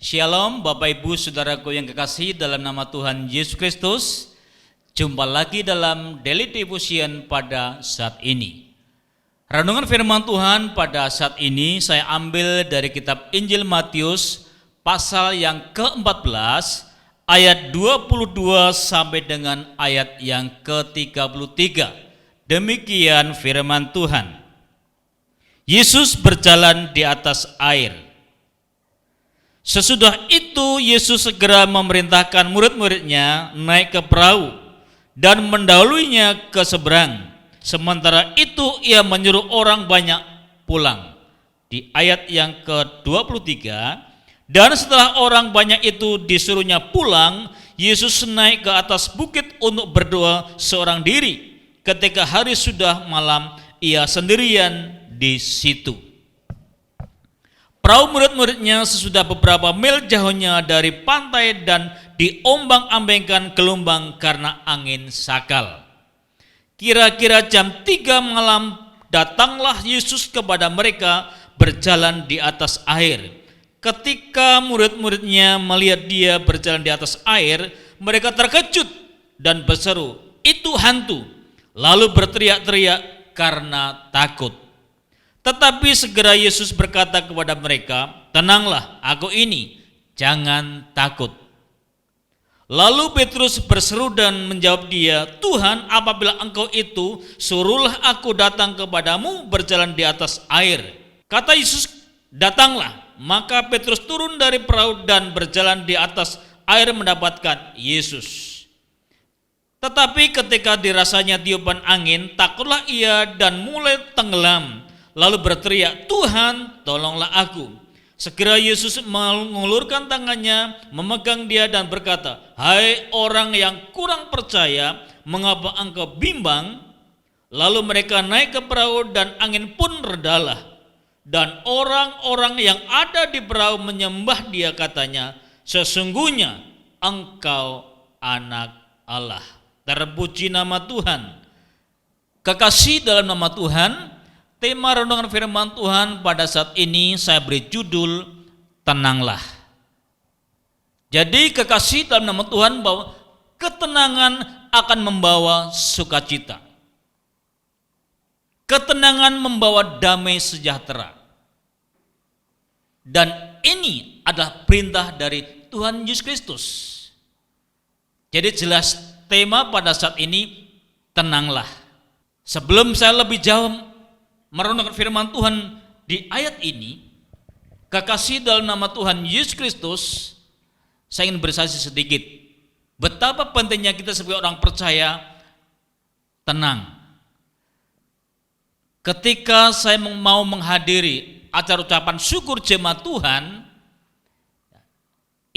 Shalom Bapak Ibu Saudaraku yang kekasih dalam nama Tuhan Yesus Kristus. Jumpa lagi dalam Daily Devotion pada saat ini. Renungan firman Tuhan pada saat ini saya ambil dari kitab Injil Matius pasal yang ke-14 ayat 22 sampai dengan ayat yang ke-33. Demikian firman Tuhan. Yesus berjalan di atas air. Sesudah itu Yesus segera memerintahkan murid-muridnya naik ke perahu dan mendahuluinya ke seberang. Sementara itu ia menyuruh orang banyak pulang. Di ayat yang ke-23, dan setelah orang banyak itu disuruhnya pulang, Yesus naik ke atas bukit untuk berdoa seorang diri. Ketika hari sudah malam, ia sendirian di situ. Perahu murid-muridnya sesudah beberapa mil jauhnya dari pantai dan diombang-ambingkan gelombang karena angin sakal. Kira-kira jam 3 malam datanglah Yesus kepada mereka berjalan di atas air. Ketika murid-muridnya melihat dia berjalan di atas air, mereka terkejut dan berseru, "Itu hantu!" Lalu berteriak-teriak karena takut. Tetapi segera Yesus berkata kepada mereka, "Tenanglah, aku ini, jangan takut." Lalu Petrus berseru dan menjawab dia, "Tuhan, apabila engkau itu, suruhlah aku datang kepadamu berjalan di atas air." Kata Yesus, "Datanglah." Maka Petrus turun dari perahu dan berjalan di atas air mendapatkan Yesus. Tetapi ketika dirasanya tiupan angin, takutlah ia dan mulai tenggelam. Lalu berteriak, "Tuhan, tolonglah aku." Segera Yesus mengulurkan tangannya, memegang dia dan berkata, "Hai orang yang kurang percaya, mengapa engkau bimbang?" Lalu mereka naik ke perahu dan angin pun redalah. Dan orang-orang yang ada di perahu menyembah dia, katanya, "Sesungguhnya engkau anak Allah." Terpuji nama Tuhan. Kekasih dalam nama Tuhan, tema renungan firman Tuhan pada saat ini saya beri judul Tenanglah. Jadi kekasih dalam nama Tuhan, bahwa ketenangan akan membawa sukacita. Ketenangan membawa damai sejahtera. Dan ini adalah perintah dari Tuhan Yesus Kristus. Jadi jelas tema pada saat ini, tenanglah. Sebelum saya lebih jauh merenungkan firman Tuhan di ayat ini, kekasih dalam nama Tuhan Yesus Kristus, saya ingin bersaksi sedikit betapa pentingnya kita sebagai orang percaya tenang. Ketika saya mau menghadiri acara ucapan syukur jemaat Tuhan,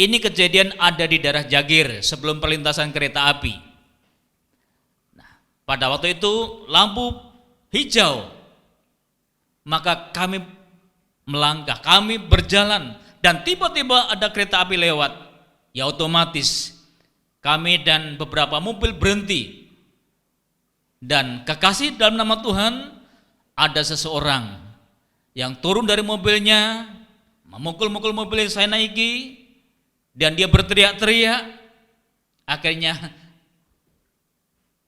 ini kejadian ada di daerah Jagir sebelum perlintasan kereta api. Nah, pada waktu itu lampu hijau. Maka kami melangkah, kami berjalan, dan tiba-tiba ada kereta api lewat. Ya otomatis kami dan beberapa mobil berhenti. Dan kekasih dalam nama Tuhan, ada seseorang yang turun dari mobilnya, memukul-mukul mobil yang saya naiki, dan dia berteriak-teriak. Akhirnya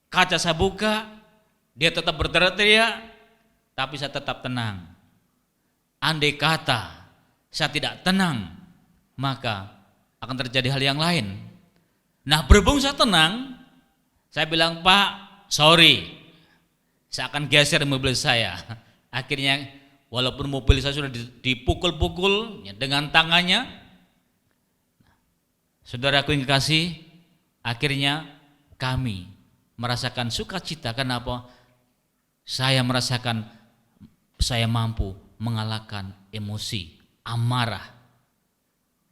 kaca saya buka, dia tetap berteriak-teriak, tapi saya tetap tenang. Andai kata saya tidak tenang, maka akan terjadi hal yang lain. Nah, berhubung saya tenang, saya bilang, "Pak, sorry, saya akan geser mobil saya." Akhirnya walaupun mobil saya sudah dipukul-pukul dengan tangannya, saudaraku yang kekasih, akhirnya kami merasakan sukacita. Kenapa? Saya merasakan saya mampu mengalahkan emosi, amarah.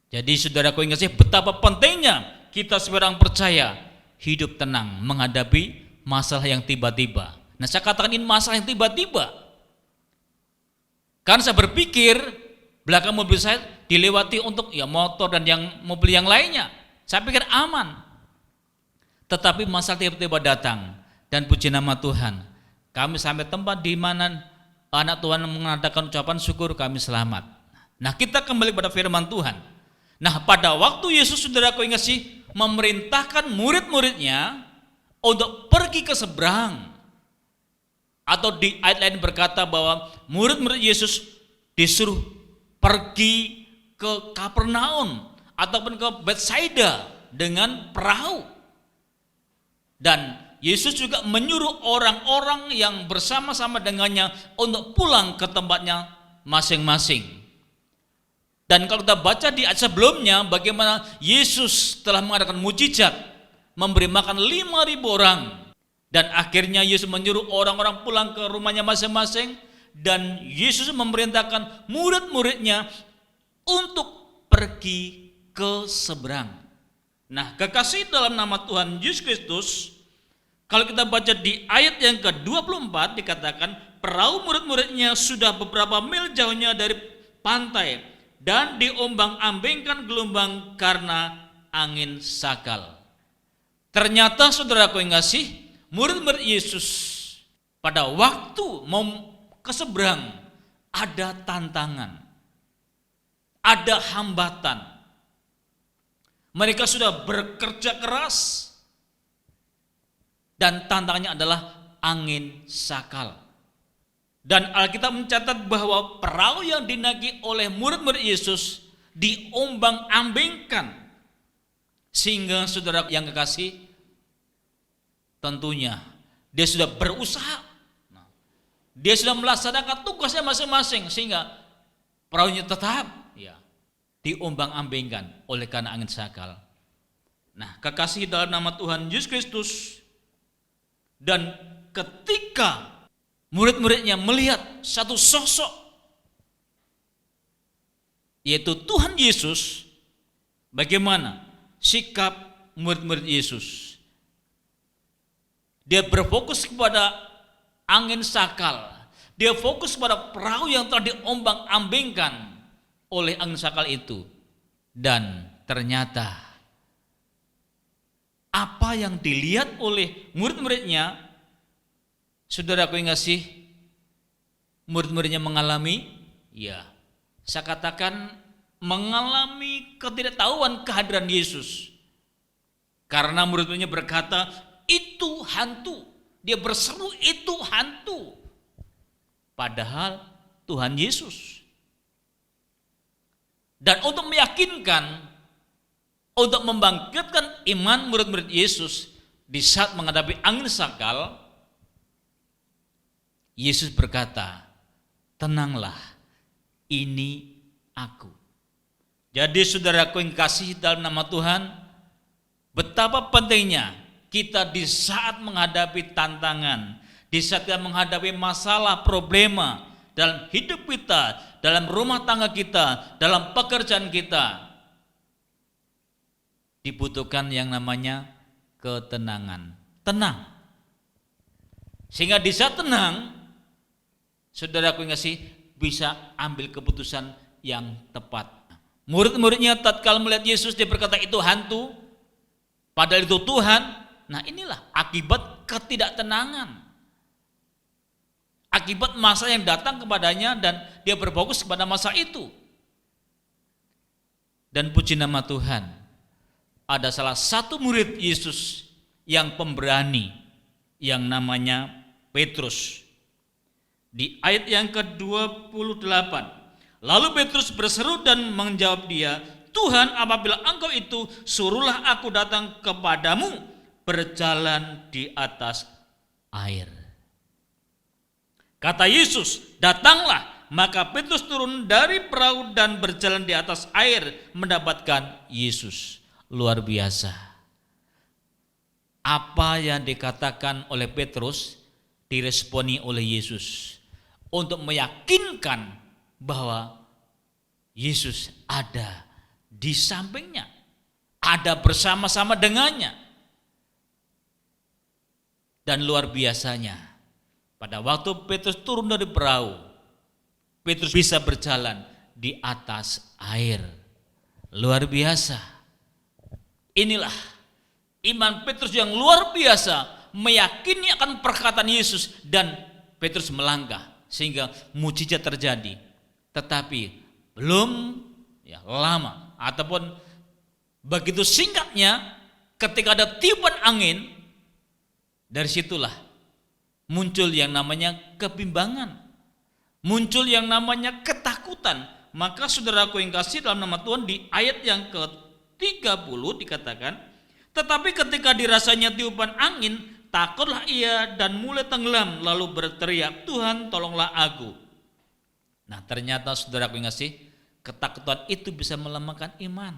Jadi saudaraku yang kasih, betapa pentingnya kita sebagai orang percaya hidup tenang menghadapi masalah yang tiba-tiba. Nah, saya katakan ini masalah yang tiba-tiba. Karena saya berpikir belakang mobil saya dilewati untuk motor dan mobil yang lainnya. Saya pikir aman. Tetapi masalah tiba-tiba datang, dan puji nama Tuhan, kami sampai tempat di mana anak Tuhan mengadakan ucapan syukur, kami selamat. Nah, kita kembali pada firman Tuhan. Nah, pada waktu Yesus, saudaraku ingat sih, memerintahkan murid-muridnya untuk pergi ke seberang, atau di ayat lain berkata bahwa murid-murid Yesus disuruh pergi ke Kapernaum ataupun ke Betsaida dengan perahu. Dan Yesus juga menyuruh orang-orang yang bersama-sama dengannya untuk pulang ke tempatnya masing-masing. Dan kalau kita baca di ayat sebelumnya bagaimana Yesus telah mengadakan mujizat, memberi makan 5.000 orang. Dan akhirnya Yesus menyuruh orang-orang pulang ke rumahnya masing-masing. Dan Yesus memerintahkan murid-muridnya untuk pergi ke seberang. Nah, kekasih dalam nama Tuhan Yesus Kristus, kalau kita baca di ayat yang ke-24 dikatakan, perahu murid-muridnya sudah beberapa mil jauhnya dari pantai dan diombang-ambingkan gelombang karena angin sakal. Ternyata saudaraku yang kasih, murid-murid Yesus pada waktu mau ke seberang ada tantangan, ada hambatan. Mereka sudah bekerja keras dan tantangannya adalah angin sakal. Dan Alkitab mencatat bahwa perahu yang dinaiki oleh murid-murid Yesus diombang-ambingkan, sehingga saudara yang kekasih, tentunya dia sudah berusaha, dia sudah melaksanakan tugasnya masing-masing, sehingga perahunya tetap diombang-ambingkan oleh karena angin sakal. Nah, kekasih dalam nama Tuhan Yesus Kristus, dan ketika murid-muridnya melihat satu sosok, yaitu Tuhan Yesus, bagaimana sikap murid-murid Yesus? Dia berfokus kepada angin sakal, dia fokus pada perahu yang telah diombang-ambingkan oleh angin sakal itu. Dan ternyata apa yang dilihat oleh murid-muridnya, saudaraku yang kasih, murid-muridnya mengalami, saya katakan mengalami ketidaktahuan kehadiran Yesus. Karena murid-muridnya berkata, itu hantu. Dia berseru, itu hantu. Padahal Tuhan Yesus. Dan untuk meyakinkan, untuk membangkitkan iman murid-murid Yesus di saat menghadapi angin sakal, Yesus berkata, tenanglah, ini aku. Jadi saudaraku yang kasih dalam nama Tuhan, betapa pentingnya kita di saat menghadapi tantangan, di saat kita menghadapi masalah, problema dalam hidup kita, dalam rumah tangga kita, dalam pekerjaan kita, dibutuhkan yang namanya ketenangan. Tenang. Sehingga di saat tenang, saudaraku yang kasih, bisa ambil keputusan yang tepat. Murid-muridnya tatkala melihat Yesus, dia berkata itu hantu, padahal itu Tuhan. Nah, inilah akibat ketidaktenangan, akibat masa yang datang kepadanya, dan dia berfokus kepada masa itu. Dan puji nama Tuhan, ada salah satu murid Yesus yang pemberani, yang namanya Petrus. Di ayat yang ke-28, lalu Petrus berseru dan menjawab dia, Tuhan, apabila engkau itu, suruhlah aku datang kepadamu berjalan di atas air. Kata Yesus, datanglah. Maka Petrus turun dari perahu dan berjalan di atas air mendapatkan Yesus. Luar biasa. Apa yang dikatakan oleh Petrus diresponi oleh Yesus untuk meyakinkan bahwa Yesus ada di sampingnya, ada bersama-sama dengannya. Dan luar biasanya, pada waktu Petrus turun dari perahu, Petrus bisa berjalan di atas air. Luar biasa. Inilah iman Petrus yang luar biasa, meyakini akan perkataan Yesus, dan Petrus melangkah sehingga mujizat terjadi. Tetapi belum ya lama, ataupun begitu singkatnya ketika ada tiupan angin, dari situlah muncul yang namanya kebimbangan, muncul yang namanya ketakutan. Maka saudaraku yang kasih dalam nama Tuhan, di ayat yang ke-30 dikatakan, tetapi ketika dirasanya tiupan angin, takutlah ia dan mulai tenggelam, lalu berteriak, Tuhan tolonglah aku. Nah ternyata saudaraku yang kasih, ketakutan itu bisa melemahkan iman.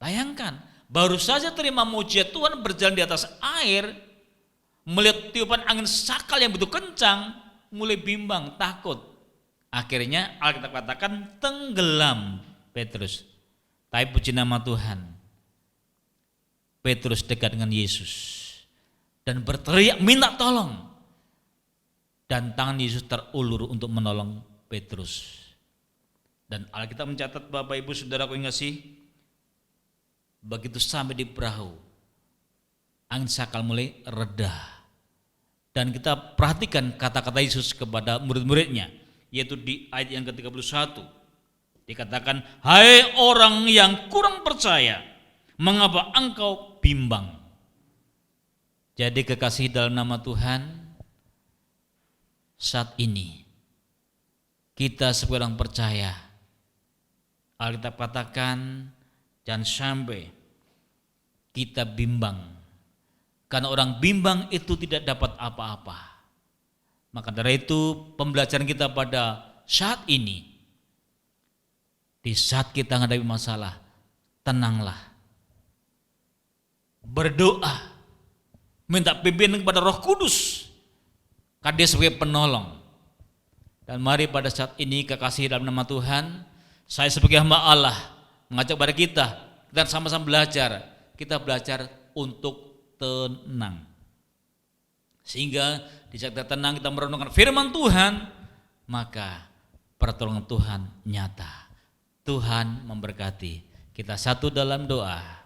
Bayangkan, baru saja terima mujizat Tuhan berjalan di atas air, melihat tiupan angin sakal yang begitu kencang, mulai bimbang, takut. Akhirnya Alkitab katakan tenggelam Petrus. Tapi puji nama Tuhan, Petrus dekat dengan Yesus dan berteriak minta tolong. Dan tangan Yesus terulur untuk menolong Petrus. Dan Alkitab mencatat, Bapak Ibu Saudaraku yang kasih, begitu sampai di perahu, angin sakal mulai reda. Dan kita perhatikan kata-kata Yesus kepada murid-muridnya, yaitu di ayat yang ke-31. Dikatakan, hai orang yang kurang percaya, mengapa engkau bimbang? Jadi kekasih dalam nama Tuhan, saat ini kita sebagai orang percaya, Alkitab katakan jangan sampai kita bimbang, karena orang bimbang itu tidak dapat apa-apa. Maka dari itu pembelajaran kita pada saat ini, di saat kita menghadapi masalah, tenanglah, berdoa, minta pimpinan kepada Roh Kudus, karena Dia sebagai penolong. Dan mari pada saat ini kekasih dalam nama Tuhan, saya sebagai hamba Allah mengajak kepada kita sama-sama belajar. Kita belajar untuk tenang, sehingga di saat kita tenang, kita merenungkan firman Tuhan, maka pertolongan Tuhan nyata. Tuhan memberkati kita. Satu dalam doa.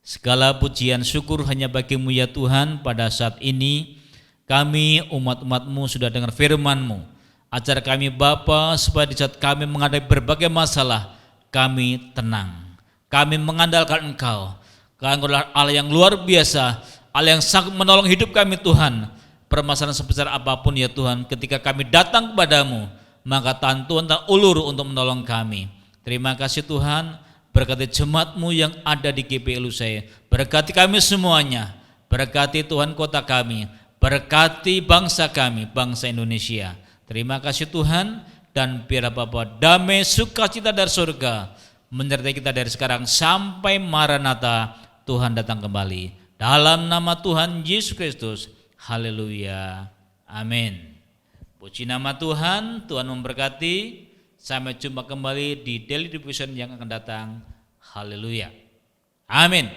Segala pujian syukur hanya bagi-Mu ya Tuhan. Pada saat ini kami umat-umat-Mu sudah dengar firman-Mu. Ajar kami Bapa, supaya di saat kami menghadapi berbagai masalah, kami tenang. Kami mengandalkan Engkau. Engkau adalah Allah yang luar biasa, Allah yang sangat menolong hidup kami Tuhan. Permasalahan sebesar apapun ya Tuhan, ketika kami datang kepadamu, maka tangan Tuhan tak ulur untuk menolong kami. Terima kasih Tuhan, berkati jemaat-Mu yang ada di GPI Lusaya, berkati kami semuanya, berkati Tuhan kota kami, berkati bangsa kami, bangsa Indonesia. Terima kasih Tuhan, dan biar Bapa damai sukacita dari surga menyertai kita dari sekarang sampai Maranatha, Tuhan datang kembali. Dalam nama Tuhan Yesus Kristus, haleluya, amin. Puji nama Tuhan, Tuhan memberkati. Sampai jumpa kembali di Daily Devotion yang akan datang. Haleluya, amin.